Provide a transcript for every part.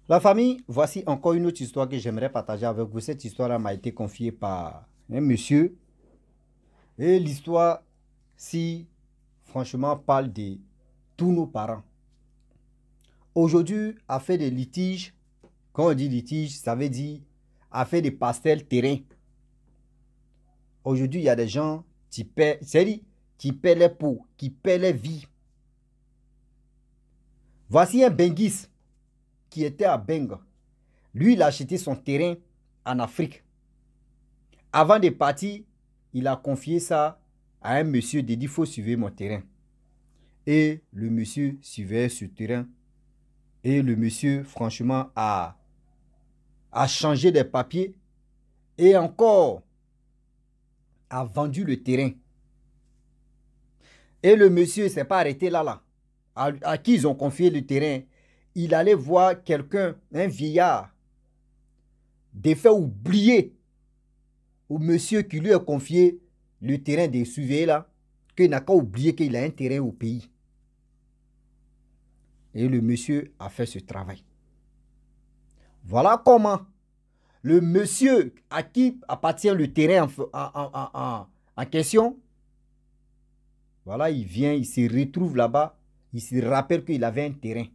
La famille, voici encore une autre histoire que j'aimerais partager avec vous. Cette histoire-là m'a été confiée par un monsieur. Et l'histoire, si franchement, parle de tous nos parents. Aujourd'hui, à faire des litiges, quand on dit litige, ça veut dire à faire des pastels terrain. Aujourd'hui, il y a des gens qui paient, c'est-à-dire qui paient les pots, qui paient les vies. Voici un Benguis qui était à Benga. Lui, il a acheté son terrain en Afrique. Avant de partir, il a confié ça à un monsieur de dire, il faut suivre mon terrain. Et le monsieur suivait ce terrain. Et le monsieur, franchement, a changé des papiers et encore a vendu le terrain. Et le monsieur ne s'est pas arrêté là. À qui ils ont confié le terrain, il allait voir quelqu'un, un vieillard, de faire oublier au monsieur qui lui a confié le terrain de surveiller là, qu'il n'a qu'à oublier qu'il a un terrain au pays. Et le monsieur a fait ce travail. Voilà comment le monsieur à qui appartient le terrain en question, voilà, il vient, il se retrouve là-bas, il se rappelle qu'il avait un terrain.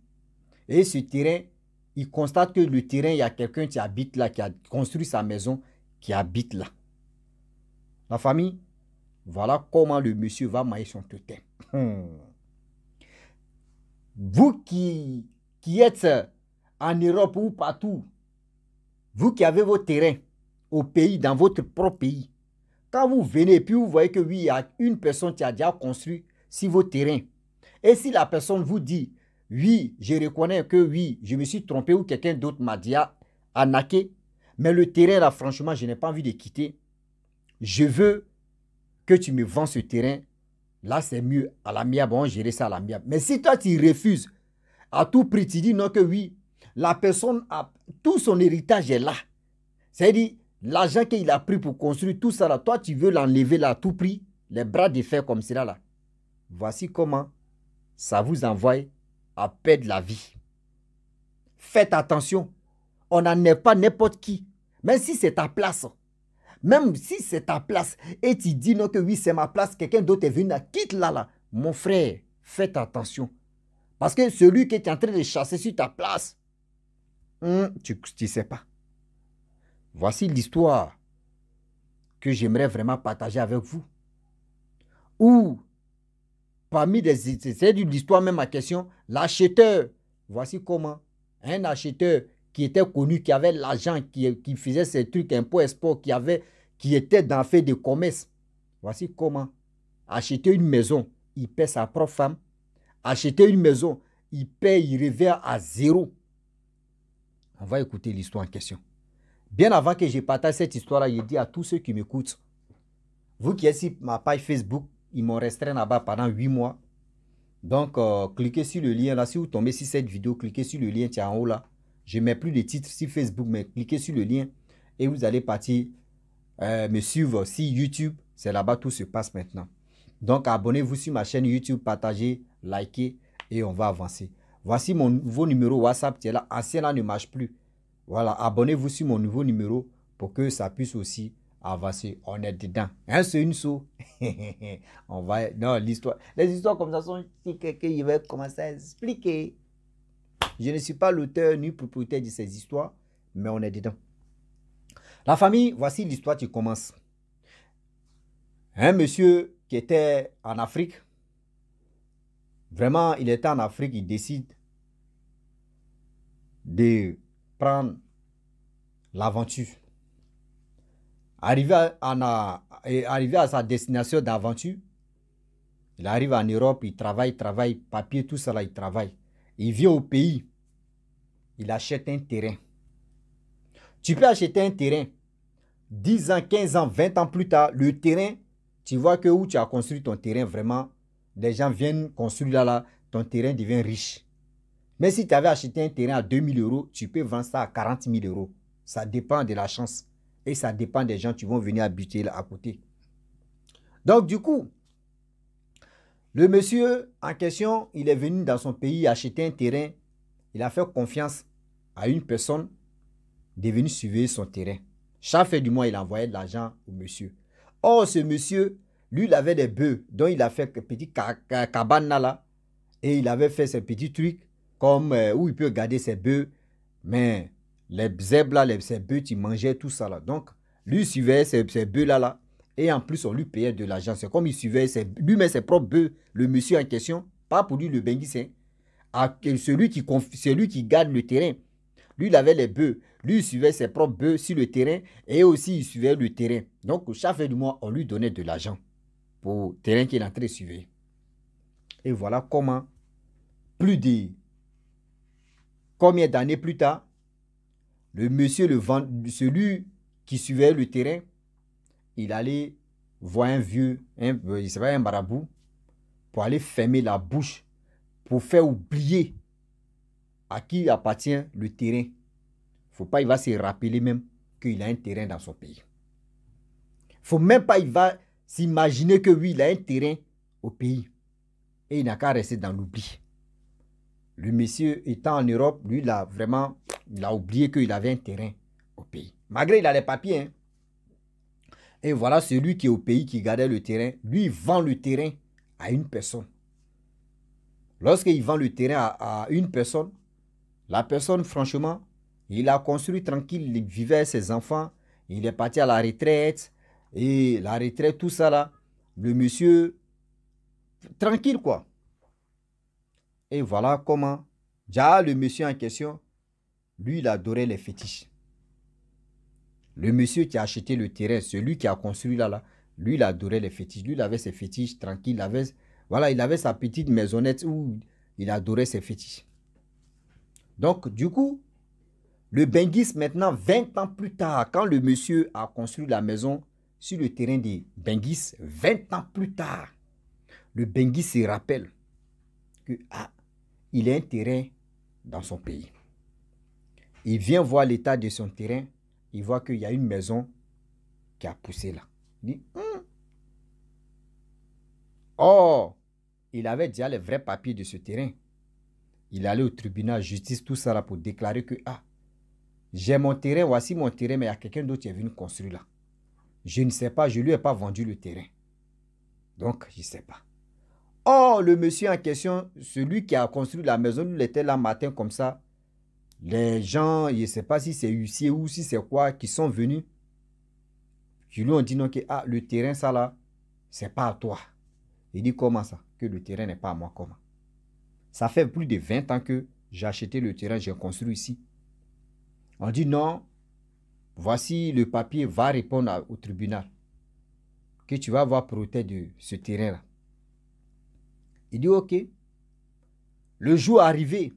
Et ce terrain, il constate que le terrain, il y a quelqu'un qui habite là, qui a construit sa maison, qui habite là. La famille, voilà comment le monsieur va mailler son totem. Vous qui êtes en Europe ou partout, vous qui avez vos terrains au pays, dans votre propre pays, quand vous venez et puis vous voyez que oui, il y a une personne qui a déjà construit sur vos terrains, et si la personne vous dit, oui, je reconnais que oui, je me suis trompé ou quelqu'un d'autre m'a dit arnaqué, mais le terrain là, franchement, je n'ai pas envie de quitter, je veux que tu me vends ce terrain, là c'est mieux, à l'amiable, on gérer ça à l'amiable. Mais si toi tu refuses, à tout prix, tu dis non que oui, la personne a, tout son héritage est là. C'est-à-dire, l'argent qu'il a pris pour construire tout ça là, toi tu veux l'enlever là à tout prix, les bras de fer comme cela là. Voici comment ça vous envoie à perdre la vie. Faites attention, on n'en est pas n'importe qui. Même si c'est ta place, même si c'est ta place, et tu dis non que oui c'est ma place, quelqu'un d'autre est venu là, quitte là. Mon frère, faites attention. Parce que celui qui est en train de chasser sur ta place, tu ne sais pas. Voici l'histoire que j'aimerais vraiment partager avec vous. Ou, parmi c'est l'histoire même à question, l'acheteur, voici comment. Un acheteur qui était connu, qui avait l'argent, qui faisait ses trucs impôts-export, qui était dans le fait de commerce. Voici comment. Acheter une maison, il paie sa propre femme. Acheter une maison, il paie, il revient à zéro. On va écouter l'histoire en question. Bien avant que je partage cette histoire-là, je dis à tous ceux qui m'écoutent, vous qui êtes sur ma page Facebook, ils m'ont restreint là-bas pendant 8 mois. Donc, cliquez sur le lien là. Si vous tombez sur cette vidéo, cliquez sur le lien qui est en haut là. Je ne mets plus de titres sur Facebook, mais cliquez sur le lien et vous allez partir me suivre sur YouTube. C'est là-bas tout se passe maintenant. Donc, abonnez-vous sur ma chaîne YouTube, partagez, likez et on va avancer. Voici mon nouveau numéro WhatsApp qui est là. Ancien là ne marche plus. Voilà, abonnez-vous sur mon nouveau numéro pour que ça puisse aussi avancer. On est dedans. Un seul, une saut. On va... Non, l'histoire... Les histoires comme ça sont... Si quelqu'un va commencer à expliquer. Je ne suis pas l'auteur ni propriétaire de ces histoires, mais on est dedans. La famille, voici l'histoire qui commence. Un monsieur qui était en Afrique, vraiment, il était en Afrique, il décide de prendre l'aventure. Arrivé à sa destination d'aventure, il arrive en Europe, il travaille, papier, tout ça là, il travaille. Il vient au pays, il achète un terrain. Tu peux acheter un terrain, 10 ans, 15 ans, 20 ans plus tard, le terrain, tu vois que où tu as construit ton terrain, vraiment, les gens viennent construire là, ton terrain devient riche. Mais si tu avais acheté un terrain à 2 000 €, tu peux vendre ça à 40 000 €. Ça dépend de la chance. Et ça dépend des gens qui vont venir habiter là à côté. Donc, du coup, le monsieur en question, il est venu dans son pays acheter un terrain. Il a fait confiance à une personne de venir surveiller son terrain. Chaque fin du mois, il envoyait de l'argent au monsieur. Or, ce monsieur, lui, il avait des bœufs, dont il a fait petit cabane là, et il avait fait ses petits trucs, comme où il peut garder ses bœufs, mais les zèbres là, ses bœufs, ils mangeaient tout ça là. Donc, lui, il surveillait ses bœufs là, et en plus, on lui payait de l'argent. C'est comme il surveillait lui-même ses propres bœufs, le monsieur en question, pas pour lui le benguis, hein, celui qui garde le terrain. Lui, il avait les bœufs. Lui, il suivait ses propres bœufs sur le terrain et aussi il suivait le terrain. Donc, chaque fin du mois, on lui donnait de l'argent pour le terrain qu'il est en train de suivre. Et voilà comment, plus de combien d'années plus tard, le monsieur, celui qui suivait le terrain, il allait voir un vieux, il s'appelle un marabout, pour aller fermer la bouche, pour faire oublier à qui appartient le terrain. Faut pas, il va se rappeler même qu'il a un terrain dans son pays. Faut même pas, il va s'imaginer que oui, il a un terrain au pays. Et il n'a qu'à rester dans l'oubli. Le monsieur étant en Europe, lui, il a oublié qu'il avait un terrain au pays. Malgré il a les papiers. Hein. Et voilà celui qui est au pays, qui gardait le terrain. Lui, il vend le terrain à une personne. Lorsqu'il vend le terrain à une personne, la personne, franchement, il a construit tranquille, il vivait avec ses enfants, il est parti à la retraite, et la retraite, tout ça là, le monsieur, tranquille quoi. Et voilà comment, déjà le monsieur en question, lui, il adorait les fétiches. Le monsieur qui a acheté le terrain, celui qui a construit là, lui, il adorait les fétiches. Lui, il avait ses fétiches tranquilles, il avait sa petite maisonnette où il adorait ses fétiches. Donc, du coup, le benguis, maintenant, 20 ans plus tard, quand le monsieur a construit la maison sur le terrain des benguis, 20 ans plus tard, le benguis se rappelle que, il a un terrain dans son pays. Il vient voir l'état de son terrain, il voit qu'il y a une maison qui a poussé là. Il dit, oh, il avait déjà les vrais papiers de ce terrain. Il allait au tribunal, justice, tout ça là pour déclarer que, j'ai mon terrain, voici mon terrain, mais il y a quelqu'un d'autre qui est venu construire là. Je ne sais pas, je ne lui ai pas vendu le terrain. Donc, je ne sais pas. Oh, le monsieur en question, celui qui a construit la maison, il était là matin comme ça. Les gens, je ne sais pas si c'est huissier ou si c'est quoi, qui sont venus. Qui lui ont dit non, que le terrain, ça là, c'est pas à toi. Il dit comment ça? Que le terrain n'est pas à moi, comment? Ça fait plus de 20 ans que j'ai acheté le terrain, j'ai construit ici. On dit non, voici le papier, va répondre au tribunal. Que tu vas avoir proté de ce terrain-là. Il dit ok. Le jour arrivé,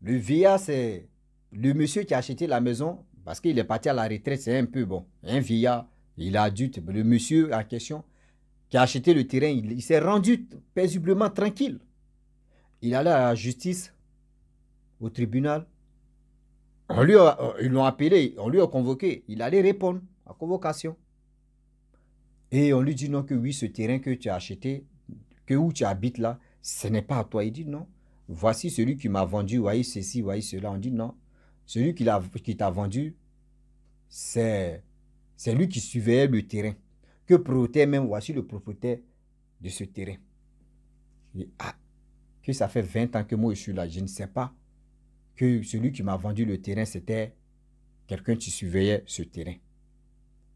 le vieillard, c'est le monsieur qui a acheté la maison, parce qu'il est parti à la retraite, c'est un peu bon. Un vieillard, il est adulte. Le monsieur en question qui a acheté le terrain, il s'est rendu paisiblement tranquille. Il allait à la justice, au tribunal. Ils l'ont appelé, on lui a convoqué. Il allait répondre à la convocation. Et on lui dit non, que oui, ce terrain que tu as acheté, que où tu habites là, ce n'est pas à toi. Il dit non. Voici celui qui m'a vendu, voyez ceci, voyez cela. On dit non. Celui qui t'a vendu, c'est lui qui surveillait le terrain. Que propriétaire même, voici le propriétaire de ce terrain. Il dit, que ça fait 20 ans que moi je suis là, je ne sais pas que celui qui m'a vendu le terrain, c'était quelqu'un qui surveillait ce terrain.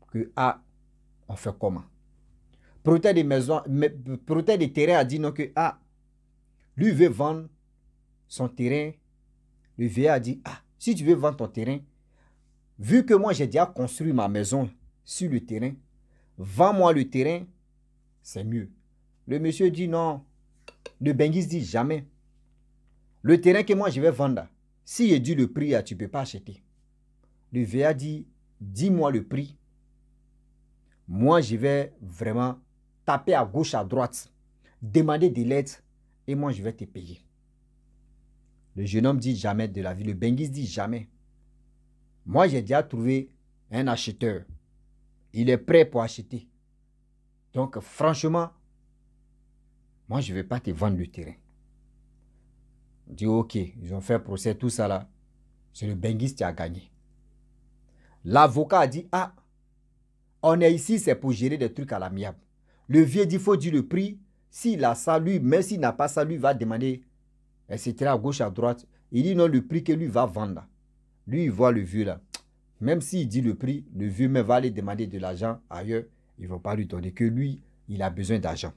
Que, on fait comment? Propriétaire des maisons, propriétaire des terrains a dit non que, lui veut vendre son terrain. Le vieillard a dit, si tu veux vendre ton terrain, vu que moi j'ai déjà construit ma maison sur le terrain, vends-moi le terrain, c'est mieux. Le monsieur dit non. Le benguis dit jamais. Le terrain que moi je vais vendre, si je dis le prix, tu ne peux pas acheter. Le vieillard dit, dis-moi le prix. Moi je vais vraiment taper à gauche, à droite, demander de l'aide et moi je vais te payer. Le jeune homme dit jamais de la vie. Le benguis dit jamais. Moi j'ai déjà trouvé un acheteur. Il est prêt pour acheter. Donc franchement, moi je ne vais pas te vendre le terrain. On dit ok, ils ont fait procès, tout ça là. C'est le benguiste qui a gagné. L'avocat a dit, ah, on est ici, c'est pour gérer des trucs à l'amiable. Le vieux dit, il faut dire le prix. S'il a ça, lui, même s'il n'a pas ça, lui va demander, etc. à gauche, à droite. Il dit non, le prix que lui va vendre. Lui, il voit le vieux là. Même s'il dit le prix, le vieux même va aller demander de l'argent ailleurs. Ils ne vont pas lui donner que lui, il a besoin d'argent.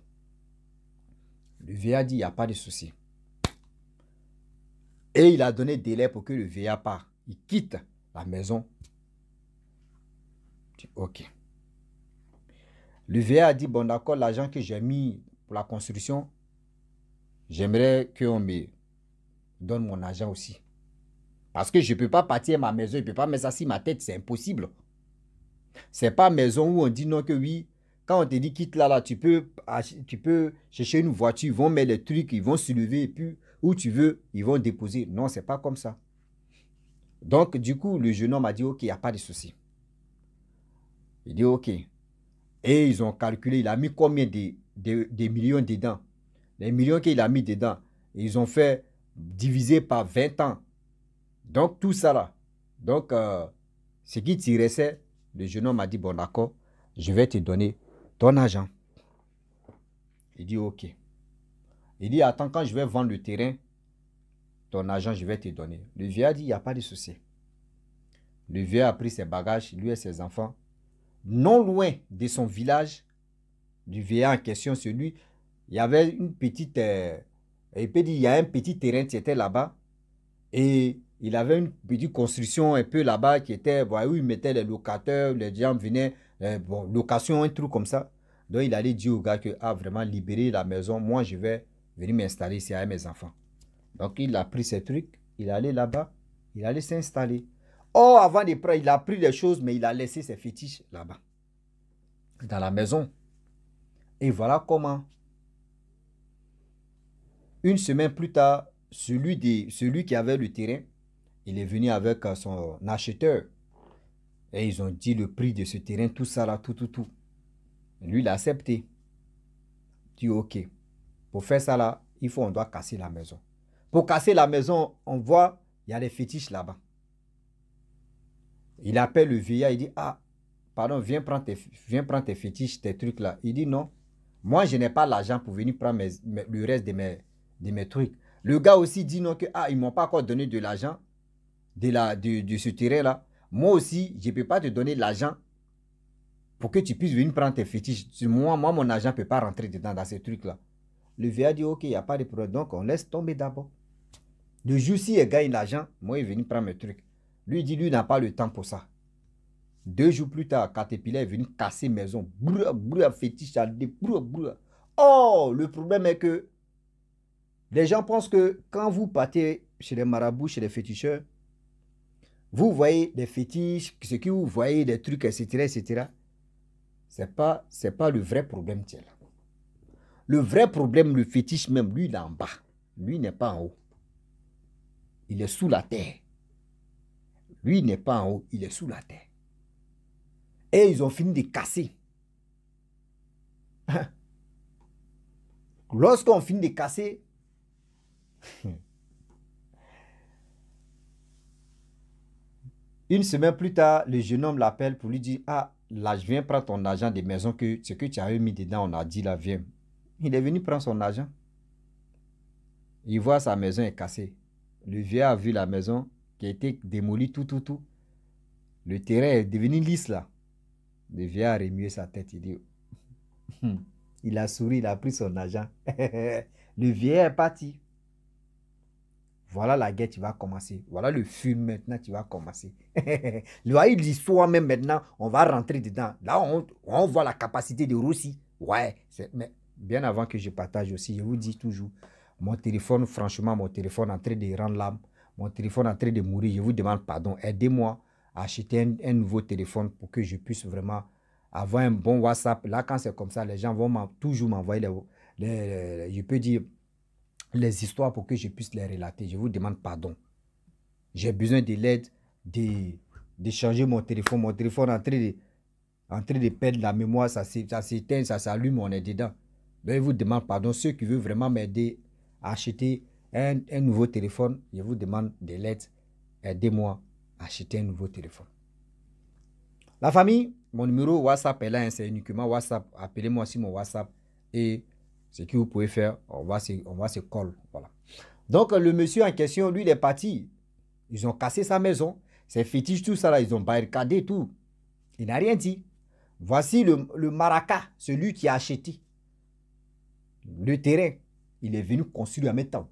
Le vieux a dit, il n'y a pas de souci. Et il a donné délai pour que le vieillard parte. Il quitte la maison. Ok. Le vieillard a dit, bon d'accord, l'argent que j'ai mis pour la construction, j'aimerais qu'on me donne mon argent aussi. Parce que je ne peux pas partir à ma maison, je ne peux pas mettre ça sur ma tête, c'est impossible. Ce n'est pas maison où on dit non que oui. Quand on te dit quitte là, tu peux chercher une voiture, ils vont mettre les trucs, ils vont se lever et puis où tu veux, ils vont déposer. Non, ce n'est pas comme ça. Donc, du coup, le jeune homme a dit, ok, il n'y a pas de souci. Il dit, ok. Et ils ont calculé, il a mis combien de millions dedans. Les millions qu'il a mis dedans, ils ont fait diviser par 20 ans. Donc, tout ça là. Donc, ce qui tirait, le jeune homme a dit, bon d'accord, je vais te donner ton argent. Il dit, ok. Il dit, attends, quand je vais vendre le terrain, ton argent, je vais te donner. Le vieux a dit, il n'y a pas de souci. Le vieux a pris ses bagages, lui et ses enfants. Non loin de son village, du vieillard en question, celui, il y avait une petite, il peut dire, il y a un petit terrain qui était là-bas. Et il avait une petite construction un peu là-bas qui était, où il mettait les locataires, les gens venaient, bon, location, un truc comme ça. Donc il allait dire au gars que, ah, vraiment libérer la maison, moi je vais venir m'installer ici avec mes enfants. Donc il a pris ses trucs, il allait là-bas, il allait s'installer. Oh, avant de prendre, il a pris des choses, mais il a laissé ses fétiches là-bas, dans la maison. Et voilà comment, une semaine plus tard, celui qui avait le terrain, il est venu avec son acheteur. Et ils ont dit le prix de ce terrain, tout ça là, tout. Lui, il a accepté. Il dit ok. Pour faire ça là, on doit casser la maison. Pour casser la maison, on voit, il y a des fétiches là-bas. Il appelle le vieillard, il dit, ah, pardon, viens prendre tes fétiches, tes trucs là. Il dit non. Moi, je n'ai pas l'argent pour venir prendre le reste de mes trucs. Le gars aussi dit non que, ah, ils ne m'ont pas encore donné de l'argent de ce terrain-là. Moi aussi, je ne peux pas te donner l'argent pour que tu puisses venir prendre tes fétiches. Moi, mon argent ne peut pas rentrer dedans dans ces trucs-là. Le vieillard dit, ok, il n'y a pas de problème. Donc, on laisse tomber d'abord. Le jour si il gagne l'argent, moi, il est venu prendre mes trucs. Lui, il dit, lui, n'a pas le temps pour ça. 2 jours plus tard, Caterpillar est venu casser maison. Fétiche, oh, le problème est que les gens pensent que quand vous partez chez les marabouts, chez les féticheurs, vous voyez des fétiches, ce que vous voyez, des trucs, etc., etc. C'est pas le vrai problème, tiens là. Le vrai problème, le fétiche même, lui, il est en bas. Lui, il n'est pas en haut. Il est sous la terre. Lui, il n'est pas en haut, il est sous la terre. Et ils ont fini de casser. Lorsqu'on finit de casser, une semaine plus tard, le jeune homme l'appelle pour lui dire, ah, là, je viens prendre ton argent des maisons, que ce que tu avais mis dedans, on a dit, là, viens. Il est venu prendre son argent. Il voit sa maison est cassée. Le vieux a vu la maison qui a été démolie, tout. Le terrain est devenu lisse, là. Le vieux a remué sa tête, il dit, il a souri, il a pris son argent. Le vieux est parti. Voilà la guerre qui va commencer. Voilà le film maintenant qui va commencer. L'histoire même maintenant, on va rentrer dedans. Là, on voit la capacité de Russie. Ouais, mais bien avant que je partage aussi, je vous dis toujours, mon téléphone, franchement, mon téléphone est en train de rendre l'âme. Mon téléphone est en train de mourir. Je vous demande pardon. Aidez-moi à acheter un nouveau téléphone pour que je puisse vraiment avoir un bon WhatsApp. Là, quand c'est comme ça, les gens vont toujours m'envoyer je peux dire, les histoires pour que je puisse les relater. Je vous demande pardon. J'ai besoin de l'aide de changer mon téléphone. Mon téléphone est en train de perdre la mémoire. Ça s'éteint, ça s'allume, on est dedans. Donc, je vous demande pardon. Ceux qui veulent vraiment m'aider à acheter un nouveau téléphone, je vous demande de l'aide. aidez-moi à acheter un nouveau téléphone. La famille, mon numéro WhatsApp est là, hein, c'est uniquement WhatsApp. Appelez-moi sur mon WhatsApp et ce que vous pouvez faire, on va se coller. Voilà. Donc, le monsieur en question, lui, il est parti. Ils ont cassé sa maison. Ses fétiches, tout ça, là, ils ont barricadé tout. Il n'a rien dit. Voici le maraca, celui qui a acheté le terrain. Il est venu construire en même temps.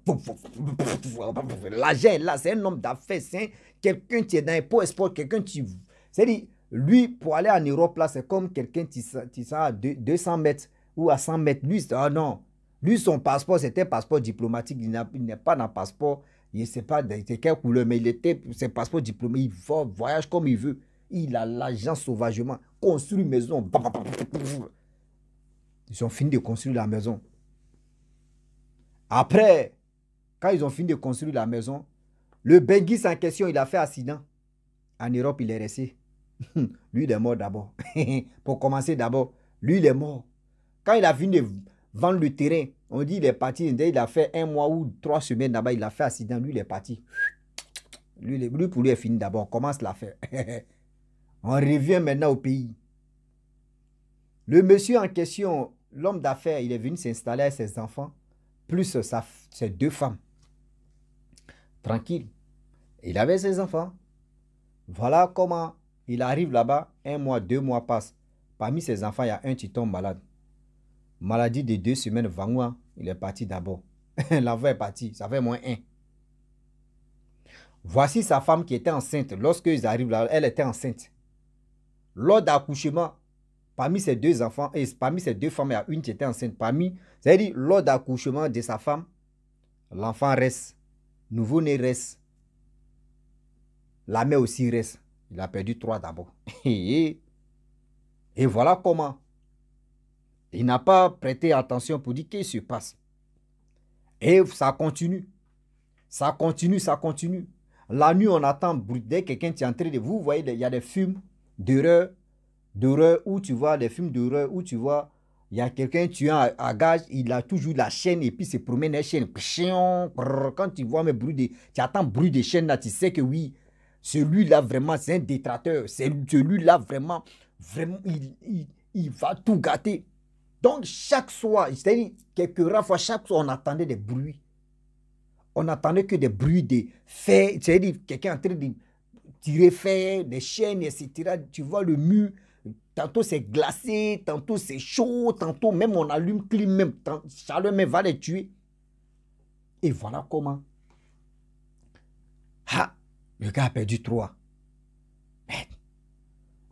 L'agent est là, c'est un homme d'affaires, c'est quelqu'un qui est dans les pots sport, quelqu'un qui... C'est-à-dire, lui, pour aller en Europe, là, c'est comme quelqu'un qui sera à 200 mètres ou à 100 mètres. Lui, non. Lui, son passeport, c'était un passeport diplomatique. Il n'est pas dans le passeport. Il ne sait pas de quelle couleur, mais il était, c'est passeport diplomatique. Il voyage comme il veut. Il a l'argent sauvagement. Construit une maison. Ils ont fini de construire la maison. Après, quand ils ont fini de construire la maison, le Benguis en question, il a fait accident. En Europe, il est resté. Lui, il est mort d'abord. Pour commencer d'abord, lui, il est mort. Quand il a fini de vendre le terrain, on dit il est parti. Il a fait 1 mois ou 3 semaines là-bas, il a fait accident. Lui, il est parti. Lui pour lui, est fini d'abord. On commence l'affaire. On revient maintenant au pays. Le monsieur en question, l'homme d'affaires, il est venu s'installer avec ses enfants, plus ses 2 femmes. Tranquille. Il avait ses enfants. Voilà comment il arrive là-bas. 1 mois, 2 mois passent. Parmi ses enfants, il y a un qui tombe malade. Maladie de 2 semaines, Vangoua, il est parti d'abord. L'enfant est parti, ça fait moins 1. Voici sa femme qui était enceinte. Lorsqu'ils arrivent là, elle était enceinte. Lors d'accouchement, parmi ses 2 enfants, et parmi ces 2 femmes, il y a une qui était enceinte. C'est-à-dire, lors d'accouchement de sa femme, l'enfant reste. Nouveau-né reste. La mère aussi reste. Il a perdu 3 d'abord. Et voilà comment. Il n'a pas prêté attention pour dire qu'est-ce qui se passe. Et ça continue. Ça continue, ça continue. La nuit, on attend dès que quelqu'un est en train de... Vous voyez, il y a des films d'horreur où tu vois, des films d'horreur où tu vois, il y a quelqu'un tuant à gage, il a toujours la chaîne et puis se promène la chaîne. Quand tu vois mes bruits tu attends bruit de chaîne là, tu sais que oui, celui-là vraiment, c'est un détracteur. Celui-là vraiment, il va tout gâter. Donc, chaque soir, c'est-à-dire, quelques rares fois, chaque soir, on attendait des bruits. On n'entendait que des bruits de fer, c'est-à-dire, quelqu'un en train de tirer fer, des chaînes, etc. Tu vois le mur, tantôt c'est glacé, tantôt c'est chaud, tantôt même on allume clim, même, chaleur même va les tuer. Et voilà comment. Ah, le gars a perdu 3.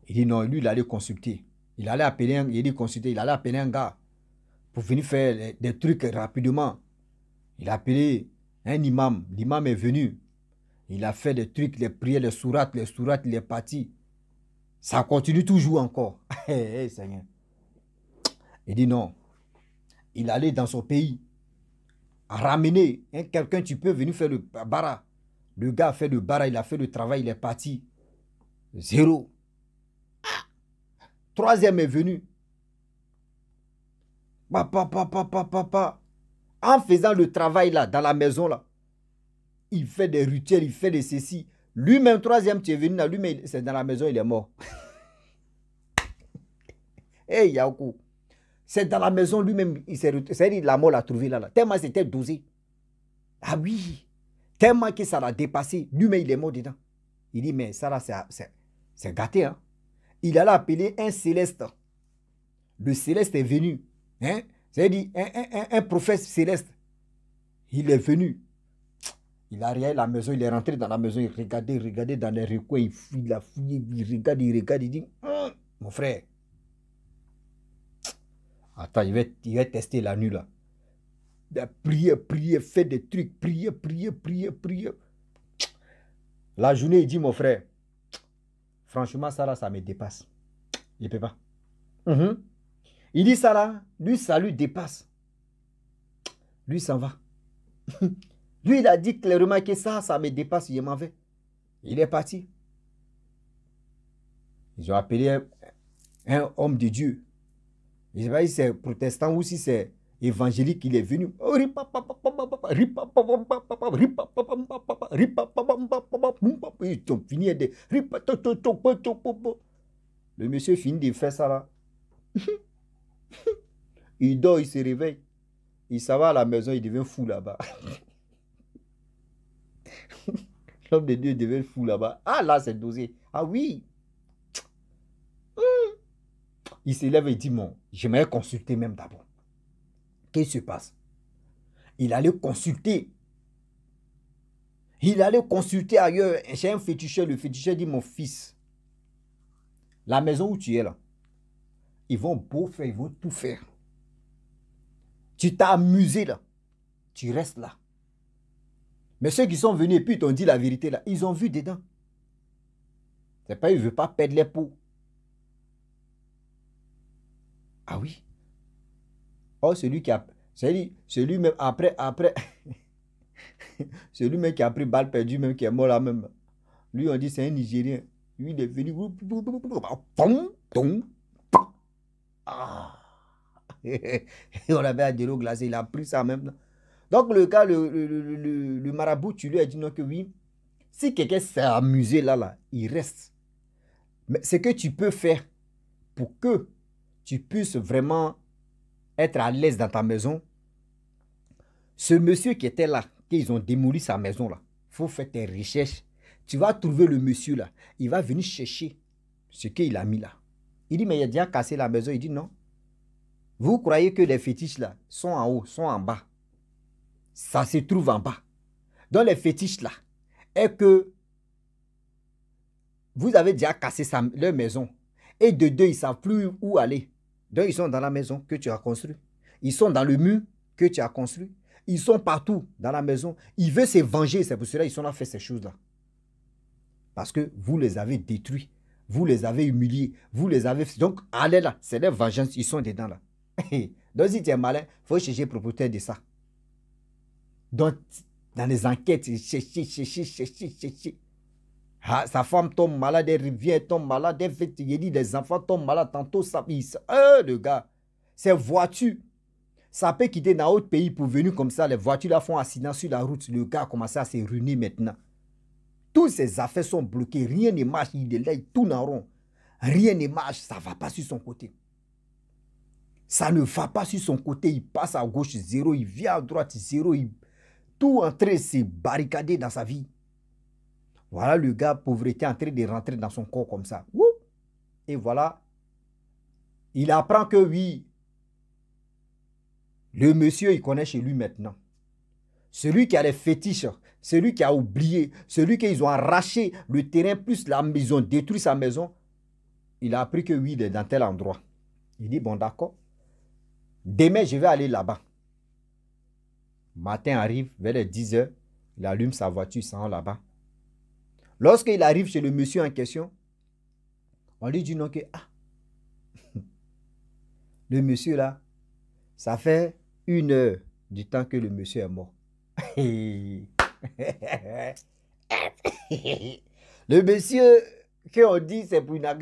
Il dit non, lui, il allait consulter. Il allait appeler un gars pour venir faire des trucs rapidement. Il a appelé un imam. L'imam est venu. Il a fait des trucs, les prières, les sourates, il est parti. Ça continue toujours encore. Seigneur. Il dit non. Il allait dans son pays ramener quelqu'un, tu peux venir faire le bara. Le gars a fait le bara, il a fait le travail, il est parti. 0. 3e est venu. Papa. En faisant le travail là, dans la maison là, il fait des rituels, il fait des ceci. Lui-même, 3e, tu es venu là, lui-même, c'est dans la maison, il est mort. Hey, Yaoukou. C'est dans la maison, lui-même, c'est-à-dire la mort l'a trouvé là. Tellement c'était dosé. Ah oui. Tellement que ça l'a dépassé. Lui-même, il est mort dedans. Il dit, mais ça là, c'est gâté. Hein? Il allait appeler un céleste. Le céleste est venu. Hein? C'est-à-dire un prophète céleste. Il est venu. Il a regardé la maison, il est rentré dans la maison, il regardait dans les recoins, il a fouillé, il regarde, il dit, mon frère, attends, il va tester la nuit là. Il a prié, fait des trucs, prié. La journée, il dit, mon frère, franchement, ça là, ça me dépasse. Il ne peut pas. Il dit ça là, lui, ça lui dépasse. Lui, s'en va. Lui, il a dit clairement que ça me dépasse, il m'en vais. Il est parti. Ils ont appelé un homme de Dieu. Je ne sais pas si c'est protestant ou si c'est évangélique, il est venu. Ils ont fini de... Le monsieur finit de faire ça là. Il dort, il se réveille. Il s'en va à la maison, il devient fou là-bas. L'homme de Dieu devient fou là-bas. Ah là, c'est dosé. Ah oui. Il se lève et dit, bon, j'aimerais consulter même d'abord. Qu'est-ce qui se passe? Il allait consulter. Il allait consulter ailleurs. Chez un féticheur. Le féticheur dit, mon fils, la maison où tu es là, ils vont beau faire, ils vont tout faire. Tu t'as amusé là. Tu restes là. Mais ceux qui sont venus et puis t'ont dit la vérité là, ils ont vu dedans. C'est pas, ils ne veulent pas perdre les pots. Ah oui. Oh, celui qui a... Celui même après... celui même qui a pris balle perdue, même qui est mort là même. Lui, on dit c'est un Nigérien. Lui, il est venu... Ah. Et on avait un délo glacé, il a pris ça même. Donc le gars, le marabout, tu lui as dit non que oui. Si quelqu'un s'est amusé là, il reste. Mais ce que tu peux faire pour que tu puisses vraiment être à l'aise dans ta maison, ce monsieur qui était là, qu'ils ont démoli sa maison là, il faut faire tes recherches. Tu vas trouver le monsieur là, il va venir chercher ce qu'il a mis là. Il dit, mais il a déjà cassé la maison. Il dit, non. Vous croyez que les fétiches là sont en haut, sont en bas. Ça se trouve en bas. Dans les fétiches là, est que vous avez déjà cassé leur maison. Et de deux, ils ne savent plus où aller. Donc, ils sont dans la maison que tu as construite. Ils sont dans le mur que tu as construit. Ils sont partout dans la maison. Ils veulent se venger. C'est pour cela qu'ils sont là faire ces choses-là. Parce que vous les avez détruits. Vous les avez humiliés. Vous les avez... Donc, allez là. C'est des vengeances. Ils sont dedans là. Donc, si tu es malin, il faut chercher le propriétaire de ça. Donc, dans les enquêtes, chercher. Ah, sa femme tombe malade, elle revient, tombe malade, elle fait, il dit, les enfants tombent malades, tantôt ça pisse. Le gars, ces voitures, ça peut quitter dans un autre pays pour venir comme ça, les voitures là font accident sur la route, le gars a commencé à se ruiner maintenant. Toutes ses affaires sont bloquées, rien ne marche, il est là, il tourne en rond. Rien ne marche, ça ne va pas sur son côté. Ça ne va pas sur son côté, il passe à gauche, zéro, il vient à droite, zéro, tout en train de se barricader dans sa vie. Voilà le gars, pauvreté, en train de rentrer dans son corps comme ça. Et voilà, il apprend que oui, le monsieur, il connaît chez lui maintenant. Celui qui a les fétiches, celui qui a oublié, celui qu'ils ont arraché le terrain, plus ils ont détruit sa maison, il a appris que oui, il est dans tel endroit. Il dit, bon d'accord, demain je vais aller là-bas. Matin arrive, vers les 10 h, il allume sa voiture, il s'en va là-bas. Lorsqu'il arrive chez le monsieur en question, on lui dit non que le monsieur là, ça fait 1 heure du temps que le monsieur est mort. Le monsieur qu'on dit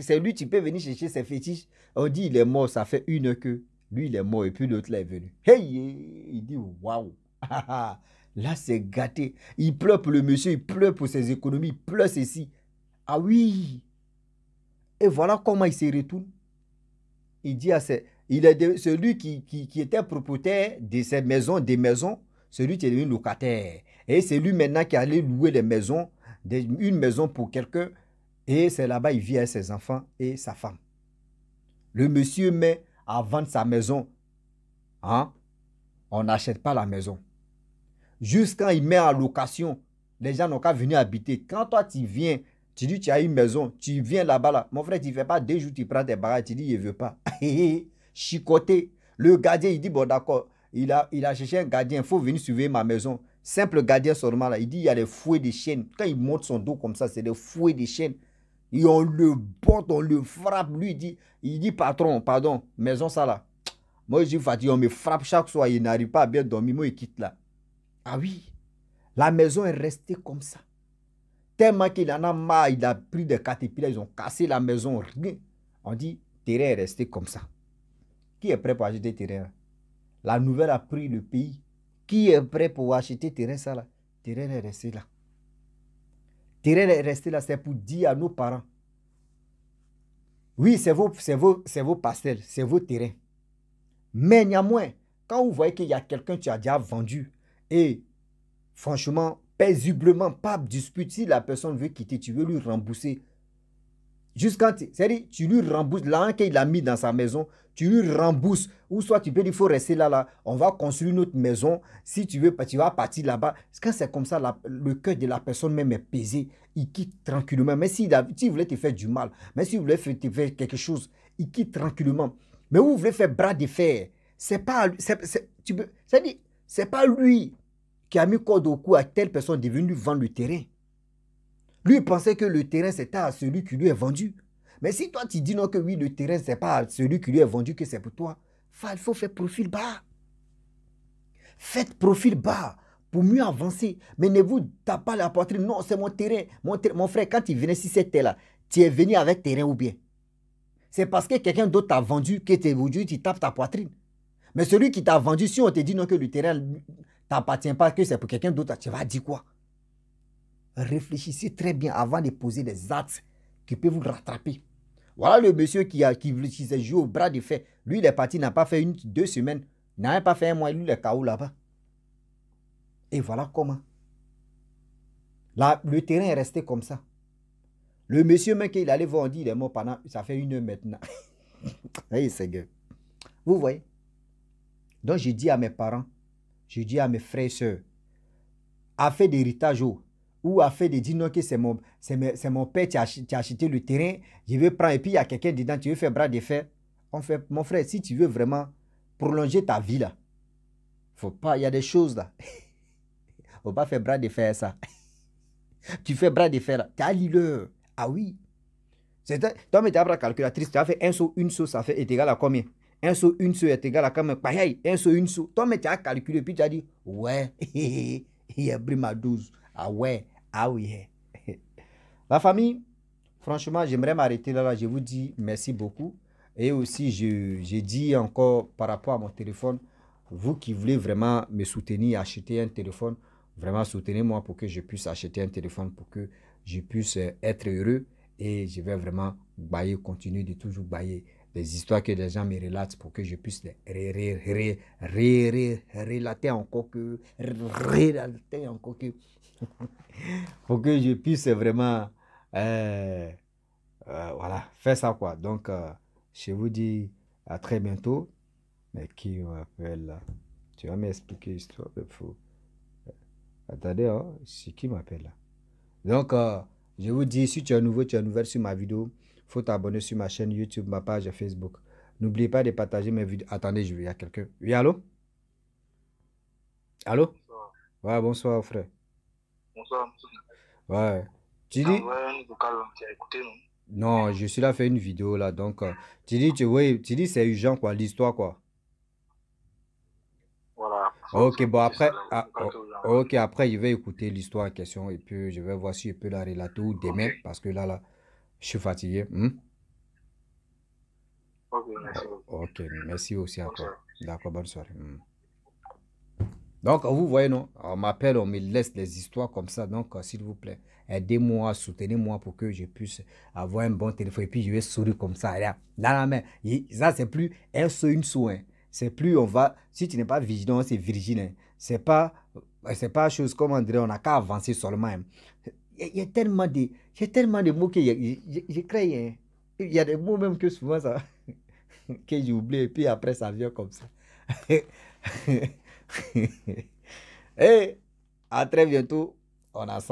c'est lui, tu peux venir chercher ses fétiches. On dit il est mort, ça fait 1 heure que lui il est mort et puis l'autre là est venu. Il dit waouh. Là, c'est gâté. Il pleure pour le monsieur, il pleure pour ses économies, il pleure ceci. Ah oui. Et voilà comment il se retourne. Il dit à celui qui était propriétaire de ces maisons, des maisons, celui qui est devenu locataire. Et c'est lui maintenant qui allait louer les maisons, une maison pour quelqu'un. Et c'est là-bas, il vit avec ses enfants et sa femme. Le monsieur met à vendre sa maison. Hein? On n'achète pas la maison. Jusqu'à il met en location, les gens n'ont qu'à venir habiter. Quand toi tu viens, tu dis tu as une maison, tu viens là-bas, là. Mon frère, tu ne fais pas 2 jours, tu prends tes bagages, tu dis il ne veut pas. Chicoté. Le gardien, il dit bon d'accord, il a cherché un gardien, il faut venir surveiller ma maison. Simple gardien seulement là, il dit il y a des fouets de chiennes. Quand il monte son dos comme ça, c'est des fouets de chiennes. Et on le botte, on le frappe. Lui, il dit patron, pardon, maison ça là. Moi je dis fatigué, on me frappe chaque soir, il n'arrive pas à bien dormir, moi il quitte là. Ah oui, la maison est restée comme ça. Tellement qu'il en a marre, il a pris des caterpillars, ils ont cassé la maison. On dit, terrain est resté comme ça. Qui est prêt pour acheter terrain? La nouvelle a pris le pays. Qui est prêt pour acheter terrain ça là? Terrain est resté là. Terrain est resté là, c'est pour dire à nos parents. Oui, c'est vos parcelles, c'est vos terrains. Mais néanmoins, quand vous voyez qu'il y a quelqu'un qui a déjà vendu et franchement, paisiblement, pas dispute, si la personne veut quitter, tu veux lui rembourser. Jusqu'à, c'est-à-dire, tu lui rembourses, l'argent qu'il a mis dans sa maison, tu lui rembourses. Ou soit tu peux dire, il faut rester là, on va construire notre maison. Si tu veux, tu vas partir là-bas. Quand c'est comme ça, le cœur de la personne même est pesé. Il quitte tranquillement. Mais s'il voulait te faire du mal, mais s'il voulait te faire quelque chose, il quitte tranquillement. Mais vous voulez faire bras de fer. C'est pas lui qui a mis corde au cou à telle personne de venir lui vendre le terrain. Lui, il pensait que le terrain, c'était à celui qui lui est vendu. Mais si toi, tu dis non que oui, le terrain, ce n'est pas à celui qui lui est vendu, que c'est pour toi, il faut faire profil bas. Faites profil bas pour mieux avancer. Mais ne vous tapez pas la poitrine. Non, c'est mon terrain. Mon frère, quand tu venais sur cette terre-là, tu es venu avec terrain ou bien? C'est parce que quelqu'un d'autre t'a vendu que aujourd'hui, tu tapes ta poitrine. Mais celui qui t'a vendu, si on te dit non que le terrain ne t'appartient pas, que c'est pour quelqu'un d'autre, tu vas dire quoi? Réfléchissez très bien avant de poser des actes qui peuvent vous rattraper. Voilà le monsieur qui s'est joué au bras de fer. Lui, il est parti, il n'a pas fait 2 semaines. Il n'a même pas fait un mois, lui, il est KO là-bas. Et voilà comment. Là, le terrain est resté comme ça. Le monsieur, même qu'il allait voir, on dit, il est mort pendant, ça fait 1 heure maintenant. Hey, Seigneur. Vous voyez? Donc, je dis à mes parents, je dis à mes frères et sœurs, à faire d'héritage ou à faire de dire non que c'est mon père qui a acheté le terrain, je vais prendre et puis il y a quelqu'un dedans, tu veux faire bras de fer. En fait, mon frère, si tu veux vraiment prolonger ta vie là, faut pas, il y a des choses là. Faut pas faire bras de fer ça. Tu fais bras de fer là, tu as l'heure. Ah oui. Toi, mais tu as la calculatrice, tu as fait un saut, une saut, ça fait est égal à combien? Un saut, une saut est égal à combien? Pareil, un saut, une saut. Toi, mais tu as calculé, puis tu as dit, ouais, il y a pris ma 12. Ah ouais, ah oui. La famille, franchement, j'aimerais m'arrêter là. Je vous dis merci beaucoup. Et aussi, je dis encore par rapport à mon téléphone, vous qui voulez vraiment me soutenir, acheter un téléphone, vraiment soutenez-moi pour que je puisse acheter un téléphone, pour que je puisse être heureux. Et je vais vraiment bailler, continuer de toujours bailler des histoires que les gens me relatent pour que je puisse les relater encore que, pour que je puisse vraiment voilà, faire ça quoi. Donc, je vous dis à très bientôt. Mais qui m'appelle là? Tu vas m'expliquer l'histoire. Attendez, hein, c'est qui m'appelle là? Donc, je vous dis, si tu es nouveau, tu es nouvelle sur ma vidéo, il faut t'abonner sur ma chaîne YouTube, ma page Facebook. N'oubliez pas de partager mes vidéos. Attendez, il y a quelqu'un. Oui, allô? Allô? Bonsoir. Ouais, bonsoir, frère. Bonsoir, monsieur. Ouais. Tu Ah dis? ouais, vocal, tu as écouté, non? Non, je suis là, fait une vidéo là. Donc, oui, tu dis c'est urgent, quoi, l'histoire, quoi. Voilà, Ok, bon, c'est ça, après, le vocal que vous avez. ok, après, je vais écouter l'histoire en question et puis je vais voir si je peux la relater ou Ok, demain parce que là, je suis fatigué. Hmm? ok, merci beaucoup. Ok, merci aussi à toi. Bonsoir. D'accord, bonne soirée. Hmm. Donc, vous voyez, non, on m'appelle, on me laisse des histoires comme ça. Donc, s'il vous plaît, aidez-moi, soutenez-moi pour que je puisse avoir un bon téléphone. Et puis, je vais sourire comme ça. Là, dans la main. Ça, c'est plus un saut, une saut. Hein. C'est plus, on va, si tu n'es pas vigilant, c'est Virgile. Hein. C'est pas chose comme on dirait, on n'a qu'à avancer seulement. Hein. Il y a tellement de mots que je crée. Hein. Il y a des mots même que souvent, ça, que j'oublie. Et puis après, ça vient comme ça. Et à très bientôt. On a ça.